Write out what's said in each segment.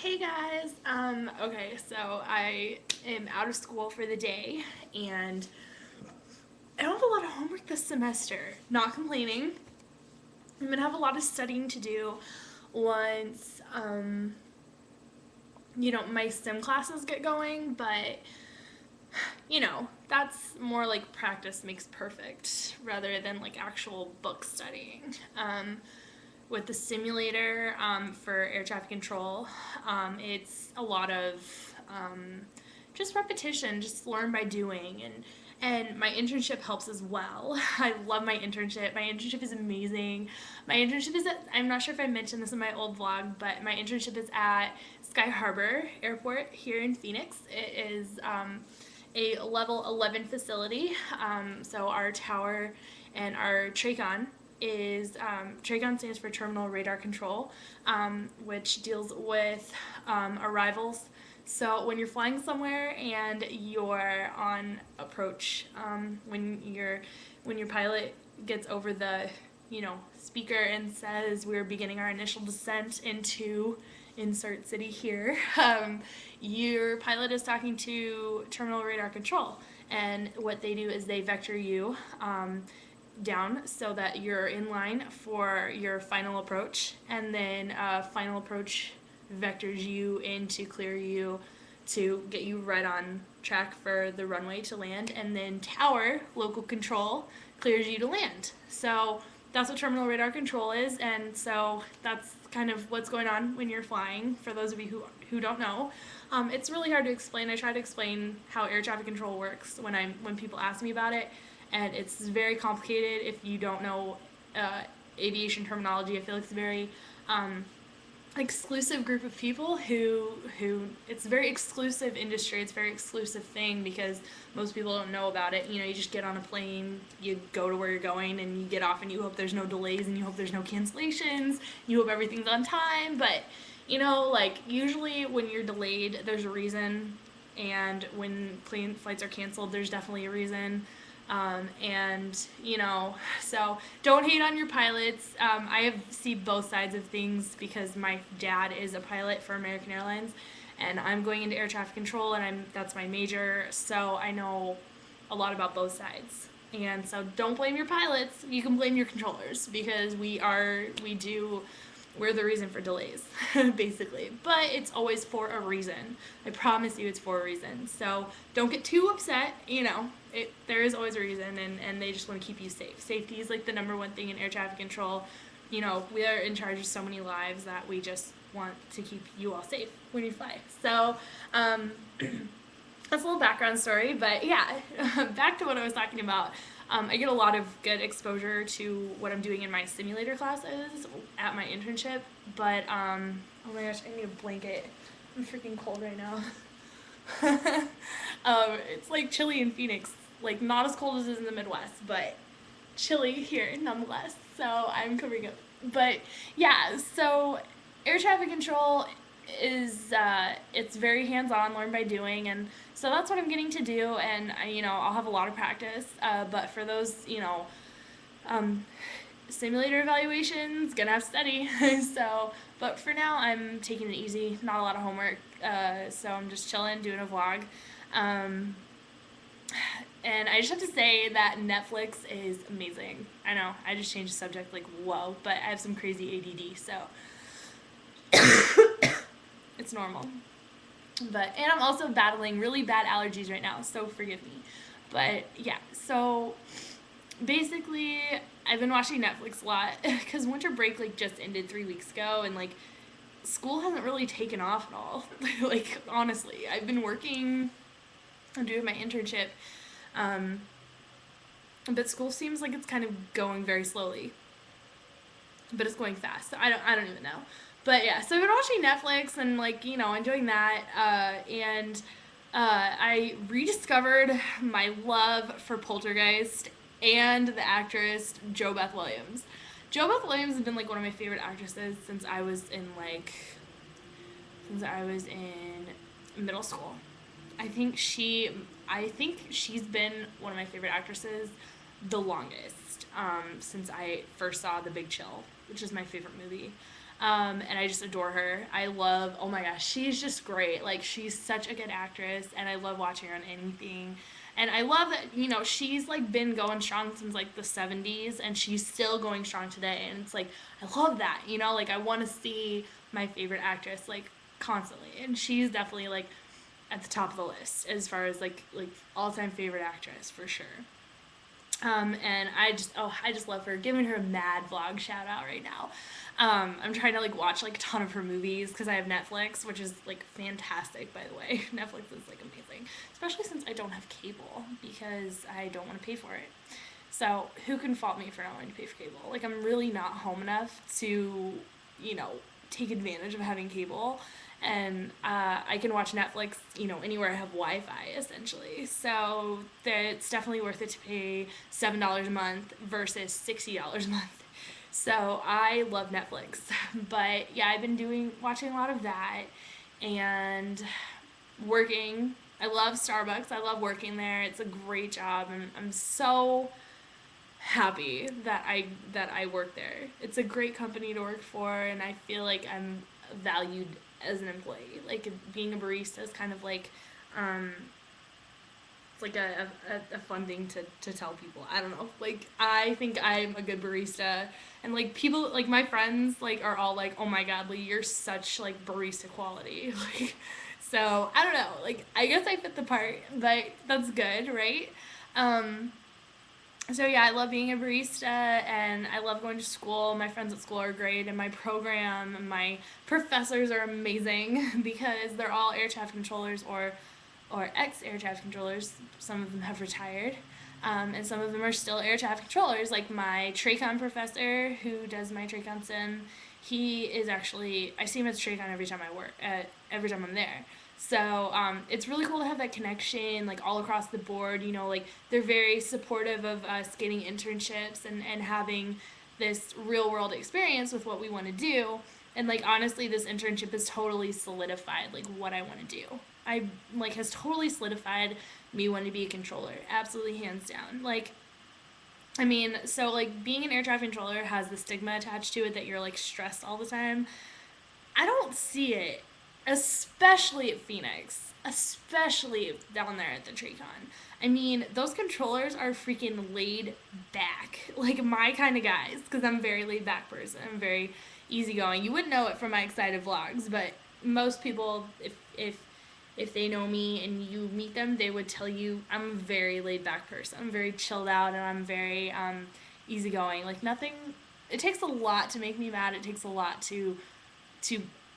Hey guys. Okay, so I am out of school for the day and I don't have a lot of homework this semester. Not complaining. I'm gonna have a lot of studying to do once my STEM classes get going, but that's more like practice makes perfect rather than like actual book studying. With the simulator for air traffic control, it's a lot of just repetition, just learn by doing, and my internship helps as well. I love my internship. My internship is amazing. My internship is at, I'm not sure if I mentioned this in my old vlog, but my internship is at Sky Harbor Airport here in Phoenix. It is a level 11 facility. So our tower and our TRACON is TRACON stands for Terminal Radar Control, which deals with arrivals. So when you're flying somewhere and you're on approach, when your pilot gets over the speaker and says we're beginning our initial descent into insert city here, your pilot is talking to terminal radar control, and what they do is they vector you down so that you're in line for your final approach, and then final approach vectors you in to clear you to get you right on track for the runway to land, and then tower local control clears you to land. So that's what terminal radar control is, and so that's kind of what's going on when you're flying. For those of you who don't know, it's really hard to explain. I try to explain how air traffic control works when people ask me about it, and it's very complicated if you don't know aviation terminology. I feel like it's a very exclusive group of people who it's a very exclusive industry. It's a very exclusive thing because most people don't know about it. You just get on a plane, you go to where you're going, and you get off, and you hope there's no delays, and you hope there's no cancellations, you hope everything's on time. But like usually when you're delayed, there's a reason, and when plane flights are canceled, there's definitely a reason. So don't hate on your pilots. I have see both sides of things because my dad is a pilot for American Airlines, and I'm going into air traffic control, and that's my major, so I know a lot about both sides. And so don't blame your pilots. You can blame your controllers because we're the reason for delays, basically. But it's always for a reason. I promise you it's for a reason. So don't get too upset. There is always a reason, and they just want to keep you safe. Safety is like the number one thing in air traffic control. We are in charge of so many lives that we just want to keep you all safe when you fly. So, that's a little background story, but yeah, back to what I was talking about. I get a lot of good exposure to what I'm doing in my simulator classes at my internship, but oh my gosh, I need a blanket. I'm freaking cold right now. It's like chilly in Phoenix, like not as cold as it is in the Midwest, but chilly here nonetheless. So I'm covering up. But yeah, so air traffic control is it's very hands-on, learn by doing, and so that's what I'm getting to do. And I'll have a lot of practice. But for those um, simulator evaluations, gonna have to study. So, but for now, I'm taking it easy. Not a lot of homework. So I'm just chilling, doing a vlog. Um, and I just have to say that Netflix is amazing. I know, I just changed the subject like whoa, but I have some crazy ADD, so it's normal. And I'm also battling really bad allergies right now, so forgive me. But yeah, so basically, I've been watching Netflix a lot because winter break like just ended 3 weeks ago, and like school hasn't really taken off at all. Like honestly, I've been working, I'm doing my internship, um, but school seems like it's kind of going very slowly, but it's going fast. So I don't even know. But yeah, so I've been watching Netflix and like enjoying that, and I rediscovered my love for Poltergeist and the actress JoBeth Williams. JoBeth Williams has been like one of my favorite actresses since I was in middle school. I think she's been one of my favorite actresses the longest, since I first saw The Big Chill, which is my favorite movie. And I just adore her. I love, oh my gosh, she's just great. Like, she's such a good actress, and I love watching her on anything. And I love that, she's like been going strong since like the 70s, and she's still going strong today. And it's like, I love that, like I want to see my favorite actress like constantly. And she's definitely like at the top of the list as far as like all-time favorite actress for sure. And I just love her. Giving her a mad vlog shout out right now. I'm trying to like watch like a ton of her movies because I have Netflix, which is like fantastic, by the way. Netflix is like amazing, especially since I don't have cable because I don't want to pay for it. So who can fault me for not wanting to pay for cable? Like, I'm really not home enough to, you know, take advantage of having cable, and I can watch Netflix, anywhere I have Wi-Fi, essentially. So it's definitely worth it to pay $7 a month versus $60 a month. So I love Netflix, but yeah, I've been watching a lot of that, and working. I love Starbucks. I love working there. It's a great job, and I'm so happy that I work there. It's a great company to work for, and I feel like I'm valued as an employee. Like, being a barista is kind of like, um, it's like a fun thing to tell people. I don't know. Like, I think I'm a good barista, and like people, like my friends, like are all like, "Oh my God, Lee, you're such like barista quality." Like, so I don't know. Like, I guess I fit the part, but that's good, right? Um, so yeah, I love being a barista, and I love going to school. My friends at school are great, and my program and my professors are amazing because they're all air traffic controllers or ex air traffic controllers. Some of them have retired, and some of them are still air traffic controllers. Like my Tracon professor, who does my Tracon sim, he is actually, I see him at Tracon every time every time I'm there. So it's really cool to have that connection, like all across the board. Like they're very supportive of us getting internships and having this real world experience with what we want to do. And like honestly, this internship has totally solidified like what I want to do. I like has totally solidified me wanting to be a controller, absolutely hands down. Like, I mean, so like being an air traffic controller has the stigma attached to it that you're like stressed all the time. I don't see it, especially at Phoenix, especially down there at the Tracon. I mean, those controllers are freaking laid back, like my kind of guys, because I'm a very laid back person. I'm very easygoing. You wouldn't know it from my excited vlogs, but most people, if they know me and you meet them, they would tell you I'm a very laid back person. I'm very chilled out, and I'm very easygoing. Like, nothing. It takes a lot to make me mad. It takes a lot to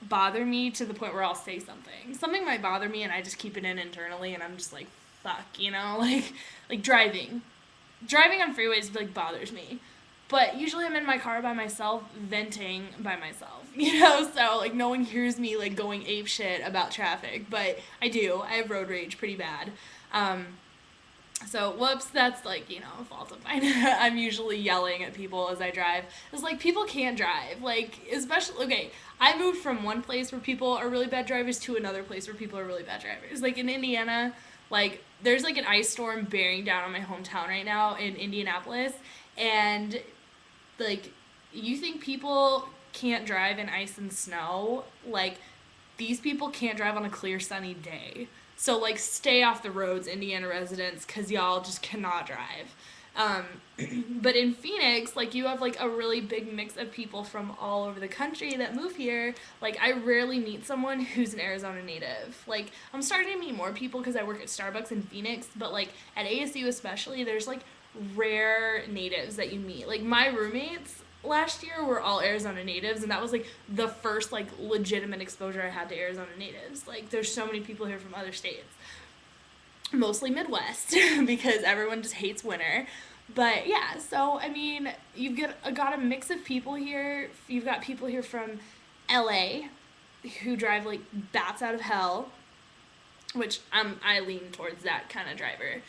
bother me to the point where I'll say something. Something might bother me and I just keep it in internally, and I'm just like, fuck, like driving. Driving on freeways like bothers me. But usually I'm in my car by myself, venting by myself, so like no one hears me like going ape shit about traffic, but I do. I have road rage pretty bad. Um, so, whoops, that's like, a fault of mine. I'm usually yelling at people as I drive. It's like, people can't drive. Like, especially, okay, I moved from one place where people are really bad drivers to another place where people are really bad drivers. Like, in Indiana, like, there's like an ice storm bearing down on my hometown right now in Indianapolis. And, like, you think people can't drive in ice and snow? Like, these people can't drive on a clear, sunny day. So, like, stay off the roads, Indiana residents, because y'all just cannot drive. Um, but in Phoenix, like, you have, like, a really big mix of people from all over the country that move here. Like, I rarely meet someone who's an Arizona native. Like, I'm starting to meet more people because I work at Starbucks in Phoenix, but, like, at ASU especially, there's, like, rare natives that you meet. Like, my roommates last year were all Arizona natives, and that was like the first like legitimate exposure I had to Arizona natives. Like, there's so many people here from other states, mostly Midwest, because everyone just hates winter. But yeah, so I mean, got a mix of people here. You've got people here from LA who drive like bats out of hell, which I lean towards that kind of driver.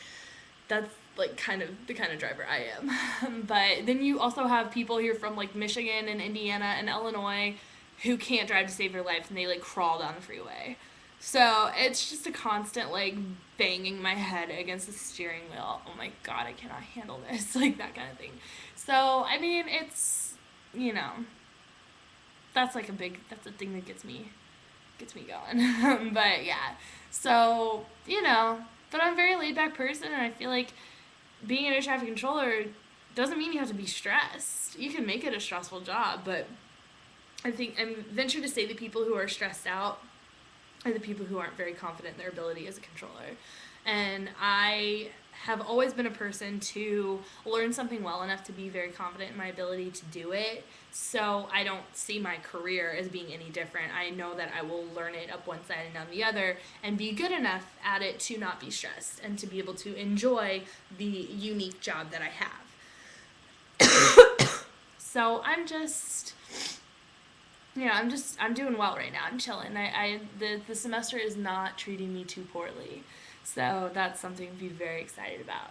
That's like kind of the kind of driver I am. But then you also have people here from like Michigan and Indiana and Illinois who can't drive to save their life, and they like crawl down the freeway. So it's just a constant like banging my head against the steering wheel. Oh my God, I cannot handle this. Like, that kind of thing. So I mean, it's, you know, that's like that's a thing that gets me going. But yeah, so but I'm a very laid back person, and I feel like being an air traffic controller doesn't mean you have to be stressed. You can make it a stressful job, but I think I'm venture to say the people who are stressed out are the people who aren't very confident in their ability as a controller. And I have always been a person to learn something well enough to be very confident in my ability to do it. So I don't see my career as being any different. I know that I will learn it up one side and down the other and be good enough at it to not be stressed and to be able to enjoy the unique job that I have. So I'm doing well right now. I'm chilling. The semester is not treating me too poorly. So that's something to be very excited about.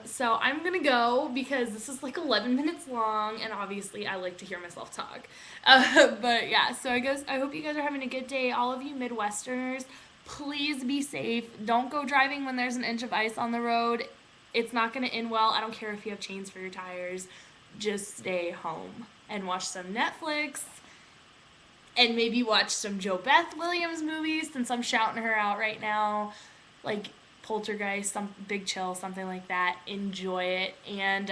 So I'm gonna go because this is like 11 minutes long, and obviously I like to hear myself talk. But yeah, so I hope you guys are having a good day. All of you Midwesterners, please be safe. Don't go driving when there's an inch of ice on the road. It's not gonna end well. I don't care if you have chains for your tires. Just stay home and watch some Netflix and maybe watch some Joe Beth Williams movies since I'm shouting her out right now, like Poltergeist, some Big Chill, something like that. Enjoy it. And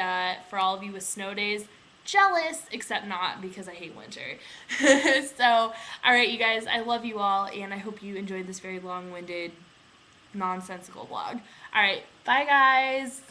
for all of you with snow days, jealous, except not because I hate winter. So, all right, you guys, I love you all, and I hope you enjoyed this very long-winded, nonsensical vlog. All right, bye, guys.